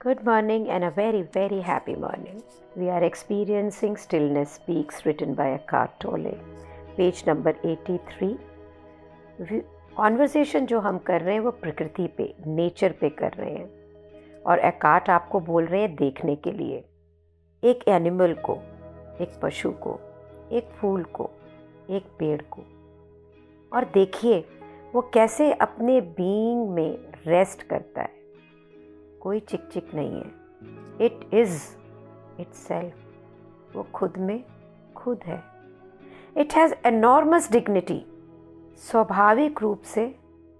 Good morning and a very, very happy morning. We are experiencing Stillness Speaks written by Eckhart Tolle. Page number 83. Conversation जो हम कर रहे हैं वो प्रकृति पे, नेचर पे कर रहे हैं और एकार्ट आपको बोल रहे हैं देखने के लिए एक एनिमल को, एक पशु को, एक फूल को, एक पेड़ को, और देखिए वो कैसे अपने बीइंग में रेस्ट करता है। कोई चिक चिक नहीं है। इट इज़ इटसेल्फ, वो खुद में खुद है। इट हैज़ एनॉर्मस डिग्निटी, स्वाभाविक रूप से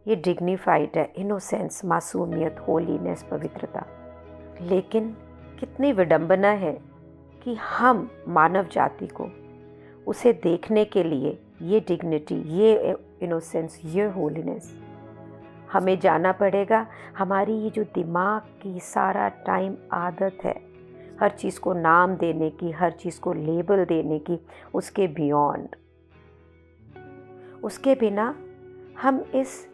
ये डिग्निफाइड है। इनोसेंस, मासूमियत, होलीनेस, पवित्रता। लेकिन कितनी विडंबना है कि हम मानव जाति को उसे देखने के लिए ये डिग्निटी, ये इनोसेंस, ये होलीनेस हमें जाना पड़ेगा। हमारी ये जो दिमाग की सारा टाइम आदत है हर चीज़ को नाम देने की, हर चीज़ को लेबल देने की, उसके बियॉन्ड, उसके बिना हम इस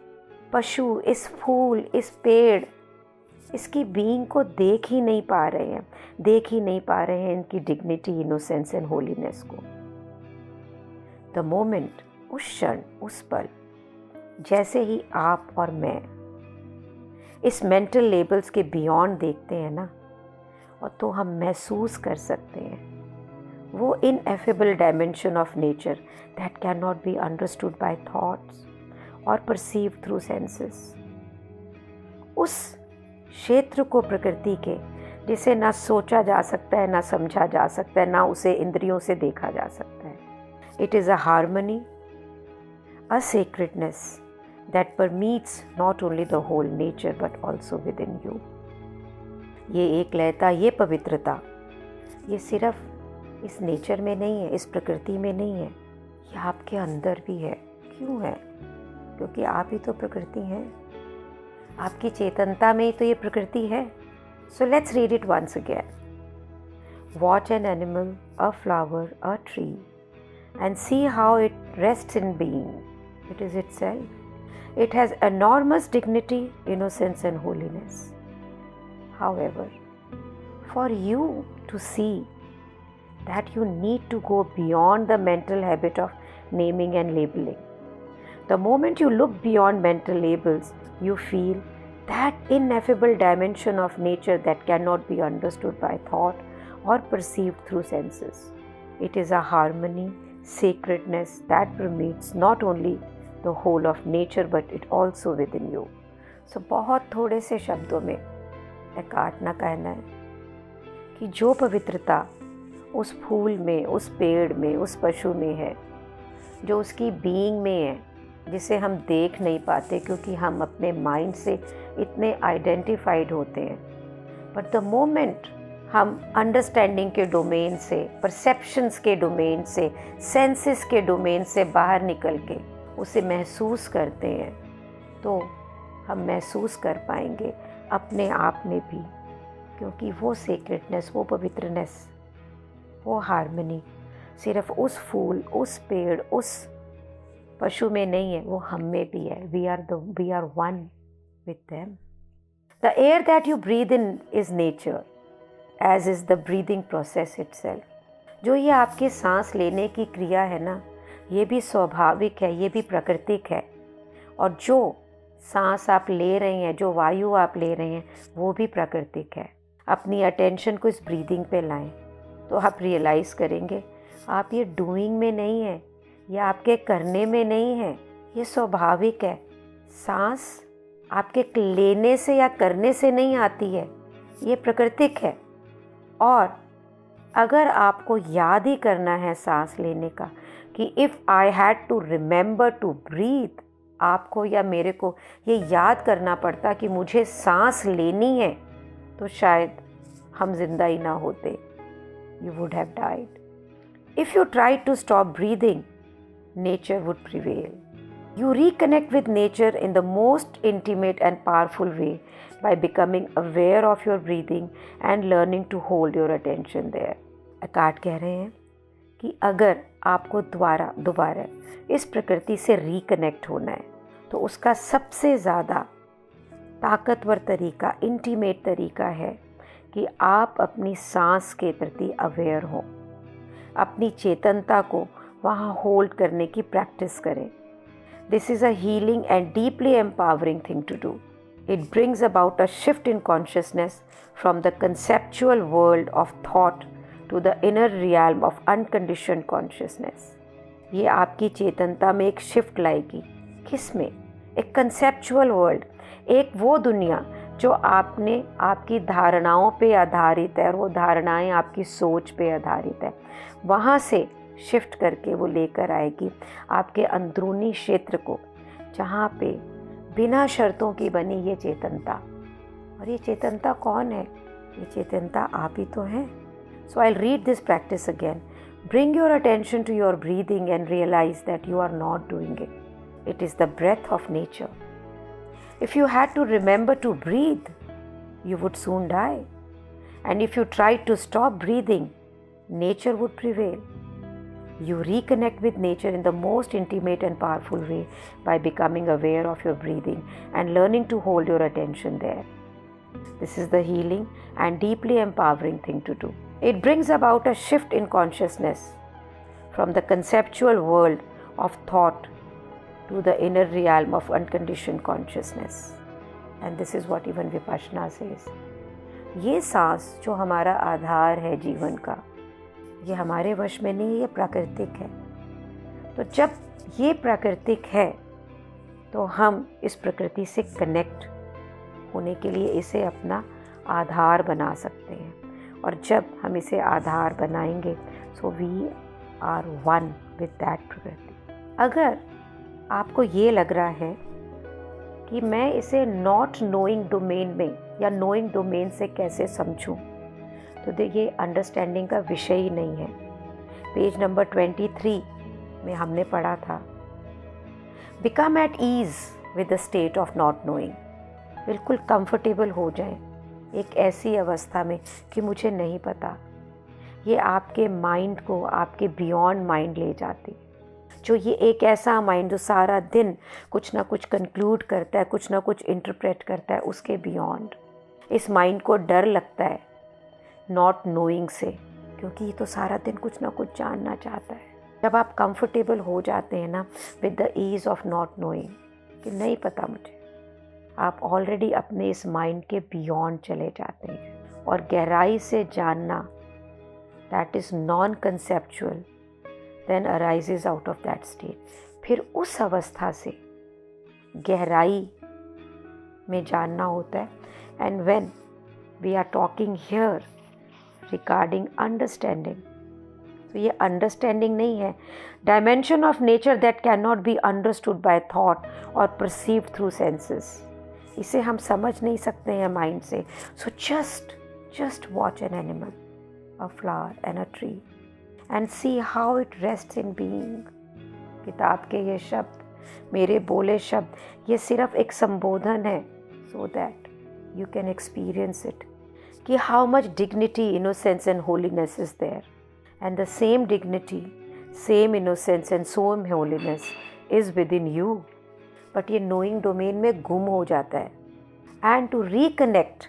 पशु, इस फूल, इस पेड़, इसकी बीइंग को देख ही नहीं पा रहे हैं, देख ही नहीं पा रहे हैं इनकी डिग्निटी, इनोसेंस एंड होलीनेस को। द मोमेंट, उस क्षण, उस पल, जैसे ही आप और मैं इस मेंटल लेबल्स के बियॉन्ड देखते हैं ना, और तो हम महसूस कर सकते हैं वो ineffable dimension of nature that can not be understood bye thoughts और परसीव्ड थ्रू सेंसेस। उस क्षेत्र को प्रकृति के जिसे ना सोचा जा सकता है, ना समझा जा सकता है, ना उसे इंद्रियों से देखा जा सकता है। It is a harmony, a sacredness that permeates not only the whole nature but also within you. ये एक लयता, ये पवित्रता, ये सिर्फ इस नेचर में नहीं है, इस प्रकृति में नहीं है, ये आपके अंदर भी है। क्यों है? क्योंकि आप ही तो प्रकृति हैं। आपकी चेतनता में ही तो ये प्रकृति है। So let's read it once again. Watch an animal, a flower, a tree, and see how it rests in being. It is itself. It has enormous dignity, innocence and holiness. However, for you to see that, you need to go beyond the mental habit of naming and labeling. The moment you look beyond mental labels, you feel that ineffable dimension of nature that cannot be understood by thought or perceived through senses. It is a harmony, sacredness that permeates not only the whole of nature but it also within you. So बहुत थोड़े से शब्दों में Eckhart ना कहना है कि जो पवित्रता उस फूल में, उस पेड़ में, उस पशु में है, जो उसकी बीइंग में है, जिसे हम देख नहीं पाते क्योंकि हम अपने माइंड से इतने आइडेंटिफाइड होते हैं। बट द मोमेंट हम अंडरस्टैंडिंग के डोमेन से, परसेप्शंस के डोमेन से, सेंसेस के डोमेन से बाहर निकल के उसे महसूस करते हैं, तो हम महसूस कर पाएंगे अपने आप में भी, क्योंकि वो सेक्रेटनेस, वो पवित्रनेस, वो हार्मनी सिर्फ उस फूल, उस पेड़, उस पशु में नहीं है, वो हम में भी है। We are one with them. The air that you breathe in is nature, as is the breathing process itself. जो ये आपके सांस लेने की क्रिया है ना, ये भी स्वाभाविक है, ये भी प्राकृतिक है। और जो सांस आप ले रहे हैं, जो वायु आप ले रहे हैं, वो भी प्राकृतिक है। अपनी अटेंशन को इस ब्रीदिंग पे लाएं तो आप रियलाइज़ करेंगे आप ये डूइंग में नहीं है, ये आपके करने में नहीं है, ये स्वाभाविक है। सांस आपके लेने से या करने से नहीं आती है, ये प्राकृतिक है। और अगर आपको याद ही करना है सांस लेने का कि if I had to remember to breathe, आपको या मेरे को ये याद करना पड़ता कि मुझे सांस लेनी है, तो शायद हम जिंदा ही ना होते। You would have died. If you try to stop breathing, nature would prevail. You reconnect with nature in the most intimate and powerful way by becoming aware of your breathing and learning to hold your attention there. Eckhart कह रहे हैं कि अगर आपको दोबारा इस प्रकृति से रिकनेक्ट होना है, तो उसका सबसे ज़्यादा ताकतवर तरीका, इंटीमेट तरीका है कि आप अपनी सांस के प्रति अवेयर हो, अपनी चेतनता को वहाँ होल्ड करने की प्रैक्टिस करें. This is a healing and deeply empowering thing to do. It brings about a shift in consciousness from the conceptual world of thought to the inner realm of unconditioned consciousness. ये आपकी चेतनता में एक shift लाएगी. किस में? एक conceptual world, एक वो दुनिया जो आपने आपकी धारणाओं पे आधारित है और वो धारणाएं आपकी सोच पे आधारित है. वहाँ से शिफ्ट करके वो लेकर आएगी आपके अंदरूनी क्षेत्र को, जहाँ पे बिना शर्तों की बनी ये चेतनता. और ये चेतनता कौन है? ये चेतनता आप ही तो हैं. So I will read this practice again. Bring your attention to your breathing and realize that you are not doing it. It is the breath of nature. If you had to remember to breathe, you would soon die. And if you tried to stop breathing, nature would prevail. You reconnect with nature in the most intimate and powerful way by becoming aware of your breathing and learning to hold your attention there. This is the healing and deeply empowering thing to do. It brings about a shift in consciousness from the conceptual world of thought to the inner realm of unconditioned consciousness. And this is what even Vipassana says. ये सांस जो हमारा आधार है जीवन का, ये हमारे वश में नहीं, ये प्राकृतिक है. तो जब ये प्राकृतिक है तो हम इस प्रकृति से कनेक्ट होने के लिए इसे अपना आधार बना सकते हैं. और जब हम इसे आधार बनाएंगे so we are one with that प्रकृति. अगर आपको ये लग रहा है कि मैं इसे नॉट नोइंग डोमेन में या नोइंग डोमेन से कैसे समझूं, तो देखिए अंडरस्टैंडिंग का विषय ही नहीं है. पेज नंबर 23 में हमने पढ़ा था, become at ease with the state of not knowing. बिल्कुल कंफर्टेबल हो जाएं एक ऐसी अवस्था में कि मुझे नहीं पता. ये आपके माइंड को आपके बियॉन्ड माइंड ले जाती. जो ये एक ऐसा माइंड जो सारा दिन कुछ ना कुछ कंक्लूड करता है, कुछ ना कुछ इंटरप्रेट करता है, उसके बियॉन्ड. इस माइंड को डर लगता है नॉट नोइंग से, क्योंकि ये तो सारा दिन कुछ ना कुछ जानना चाहता है. जब आप कंफर्टेबल हो जाते हैं ना with the ease of not knowing कि नहीं पता मुझे, आप ऑलरेडी अपने इस माइंड के बियॉन्ड चले जाते हैं. और गहराई से जानना, that is non conceptual, then arises out of that state. फिर उस अवस्था से गहराई में जानना होता है. And when we are talking here regarding understanding, तो ये अंडरस्टैंडिंग नहीं है dimension of nature that can not be understood by thought और परसीव्ड थ्रू सेंसेस. इसे हम समझ नहीं सकते हैं माइंड से. So just watch an animal, a flower and a tree and see how it rests in being. किताब के ये शब्द, मेरे बोले शब्द, ये सिर्फ एक संबोधन है so that you can experience it कि how much dignity, innocence and holiness is there. And the same dignity, same innocence and same holiness is within you. But ये नोइंग डोमेन में गुम हो जाता है. And to reconnect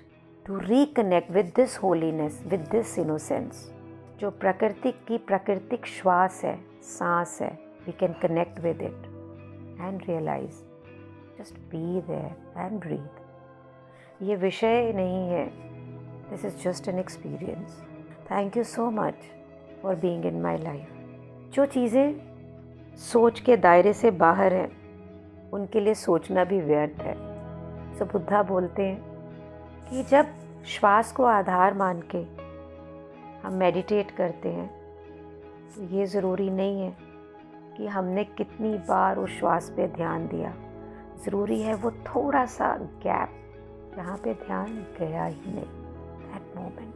with this holiness, with this innocence, जो प्रकृति की प्राकृतिक श्वास है, सांस है, we can connect with it and realise, just be there and breathe. ये विषय नहीं है, this is just an experience. Thank you so much for being in my life. जो चीज़ें सोच के दायरे से बाहर हैं उनके लिए सोचना भी व्यर्थ है. सो बुद्धा बोलते हैं कि जब श्वास को आधार मान के हम मेडिटेट करते हैं तो ये ज़रूरी नहीं है कि हमने कितनी बार उस श्वास पे ध्यान दिया. ज़रूरी है वो थोड़ा सा गैप जहाँ पे ध्यान गया ही नहीं, that moment.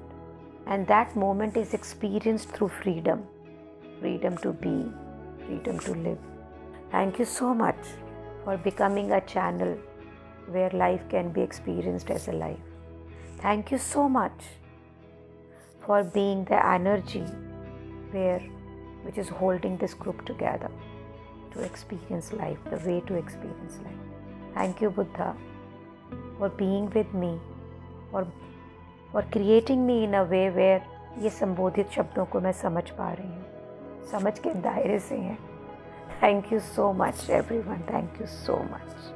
And that moment is experienced through freedom to be, freedom to live. Thank you so much for becoming a channel where life can be experienced as a life. Thank you so much for being the energy which is holding this group together to experience life, the way to experience life. Thank you, Buddha, for being with me, for और creating me in a way where ये संबोधित शब्दों को मैं समझ पा रही हूँ, समझ के दायरे से हैं। Thank you so much everyone, thank you so much.